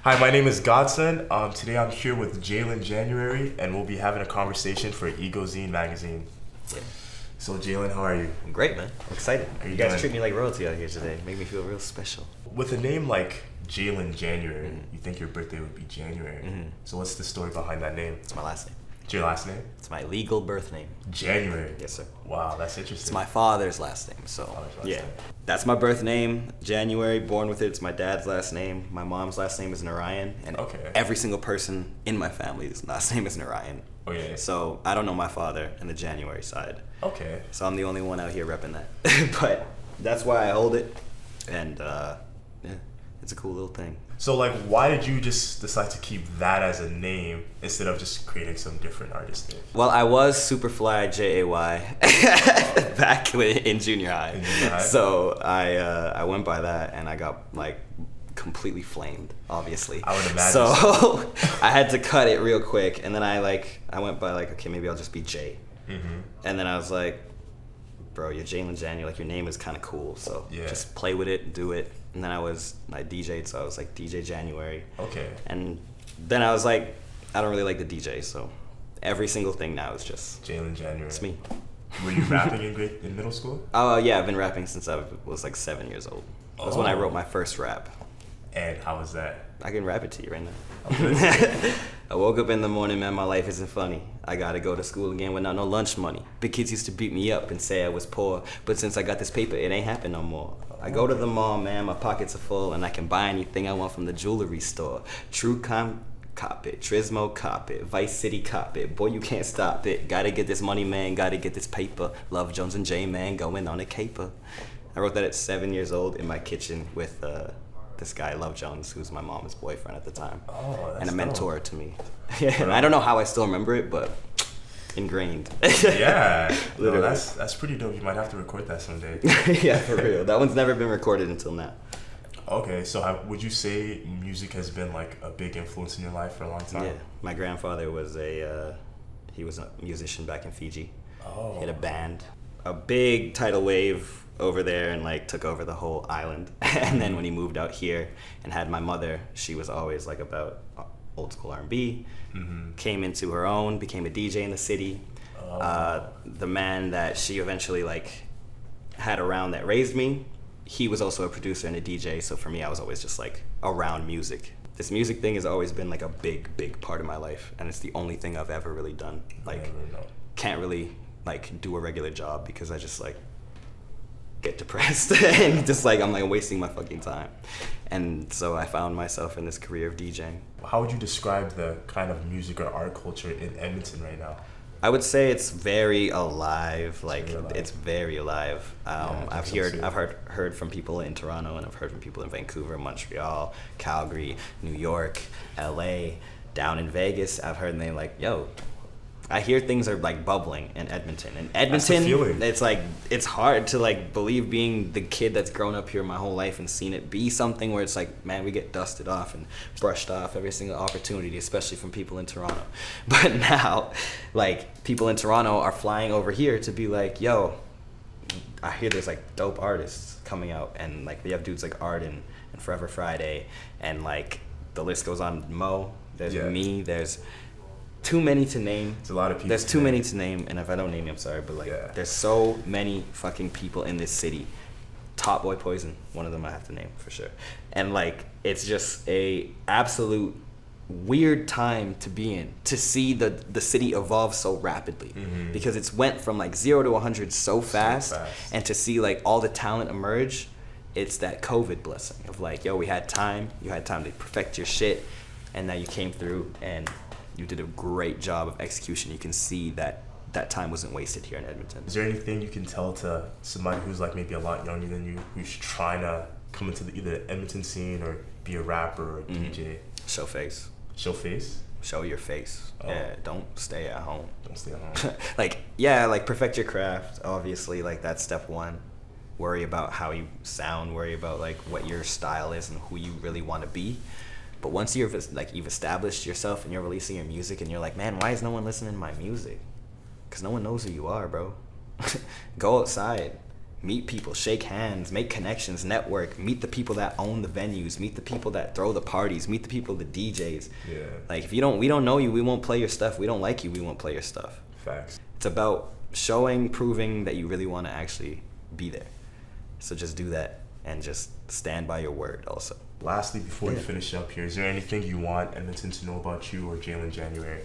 Hi, my name is Godson. Today I'm here with Jaylin January, and we'll be having a conversation for EGO Magazine. Yeah. So, Jaylin, how are you? I'm great, man. I'm excited. How You guys treat me like royalty out here today. Make me feel real special. With a name like Jaylin January, you think your birthday would be January. Mm-hmm. So what's the story behind that name? It's my last name. It's your last name? It's my legal birth name. January. Yes, sir. Wow, that's interesting. It's my father's last name, so Father's last yeah. name. That's my birth name, January, born with it. It's my dad's last name. My mom's last name is Narayan, and every single person in my family's last name is Narayan. Oh, yeah. So I don't know my father in the January side. Okay. So I'm the only one out here repping that. But that's why I hold it, and yeah, it's a cool little thing. So, like, why did you just decide to keep that as a name instead of just creating some different artist name? Well, I was Superfly Jay back in junior high. In junior high? So I went by that, and I got like completely flamed, obviously. I would imagine. So I had to cut it real quick, and then I went by like, okay, maybe I'll just be Jay. Mm-hmm. And then I was like, bro, you're Jaylin January, like your name is kind of cool, so just play with it, do it. And then I DJ'd, so I was like DJ January. Okay. And then I was like, I don't really like the DJ, so every single thing now is just Jaylin January. It's me. Were you rapping in middle school? Oh yeah, I've been rapping since I was like 7 years old. That's when I wrote my first rap. And how was that? I can rap it to you right now. Okay. I woke up in the morning, man, my life isn't funny. I gotta go to school again without no lunch money. Big kids used to beat me up and say I was poor, but since I got this paper, it ain't happen no more. I go to the mall, man, my pockets are full, and I can buy anything I want from the jewelry store. Cop it, Trismo cop it, Vice City cop it, boy you can't stop it. Gotta get this money, man, gotta get this paper. Love Jones and J, man, going on a caper. I wrote that at 7 years old in my kitchen with this guy, Love Jones, who's my mom's boyfriend at the time. Oh, that's and a mentor dope. to me. Yeah, and I don't know how I still remember it, but ingrained. Yeah, Literally. No, that's pretty dope. You might have to record that someday. Yeah, for real. That one's never been recorded until now. Okay, so would you say music has been like a big influence in your life for a long time? Yeah, my grandfather was he was a musician back in Fiji. Oh. He had a band. A big tidal wave over there and like took over the whole island. And then when he moved out here and had my mother, she was always like about old school R&B. Mm-hmm. Came into her own, became a DJ in the city. Oh. The man that she eventually like had around that raised me, he was also a producer and a DJ. So for me, I was always just like around music. This music thing has always been like a big part of my life, and it's the only thing I've ever really done. Like, can't really like do a regular job because I just like get depressed and just like I'm like wasting my fucking time. And so I found myself in this career of DJing. How would you describe the kind of music or art culture in Edmonton right now? I would say it's very alive. Like it's very alive. I've heard from people in Toronto, and I've heard from people in Vancouver, Montreal, Calgary, New York, LA, down in Vegas. I've heard they like, yo, I hear things are like bubbling in Edmonton. And Edmonton, it's like, it's hard to like believe, being the kid that's grown up here my whole life and seen it be something where it's like, man, we get dusted off and brushed off every single opportunity, especially from people in Toronto. But now, like, people in Toronto are flying over here to be like, yo, I hear there's like dope artists coming out, and like we have dudes like Arden and Forever Friday, and like the list goes on. Mo, there's me, there's too many to name. It's a lot of people. There's too many to name, and if I don't name you, I'm sorry, but like there's so many fucking people in this city. Top Boy Poison, one of them I have to name for sure. And like it's just a absolute weird time to be in, to see the city evolve so rapidly, because it's went from like 0 to 100 so fast, and to see like all the talent emerge, it's that COVID blessing of like, yo, we had time, you had time to perfect your shit, and now you came through and you did a great job of execution. You can see that time wasn't wasted here in Edmonton. Is there anything you can tell to somebody who's like maybe a lot younger than you, who's trying to come into either the Edmonton scene or be a rapper or a DJ? Show face. Show face? Show your face. Oh. Yeah, don't stay at home. Don't stay at home. like perfect your craft. Obviously, like that's step one. Worry about how you sound. Worry about like what your style is and who you really want to be. But once you've established yourself and you're releasing your music and you're like, man, why is no one listening to my music? Because no one knows who you are, bro. Go outside. meet people, shake hands, make connections, network, meet the people that own the venues, meet the people that throw the parties, meet the people, the DJs. Yeah. Like, if we don't know you, we won't play your stuff. We don't like you, we won't play your stuff. Facts. It's about proving that you really want to actually be there. So just do that and just stand by your word also. Lastly, before we finish up here, is there anything you want Edmonton to know about you or Jaylin January?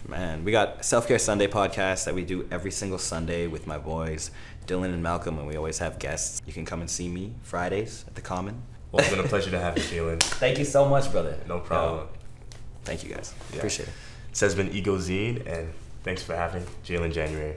Man, we got Self-Care Sunday podcast that we do every single Sunday with my boys, Dylan and Malcolm, and we always have guests. You can come and see me Fridays at the Common. Well, it's been a pleasure to have you, Jaylin. Thank you so much, brother. No problem. Thank you, guys. Yeah. Appreciate it. This has been EGO Zine, and thanks for having Jaylin January.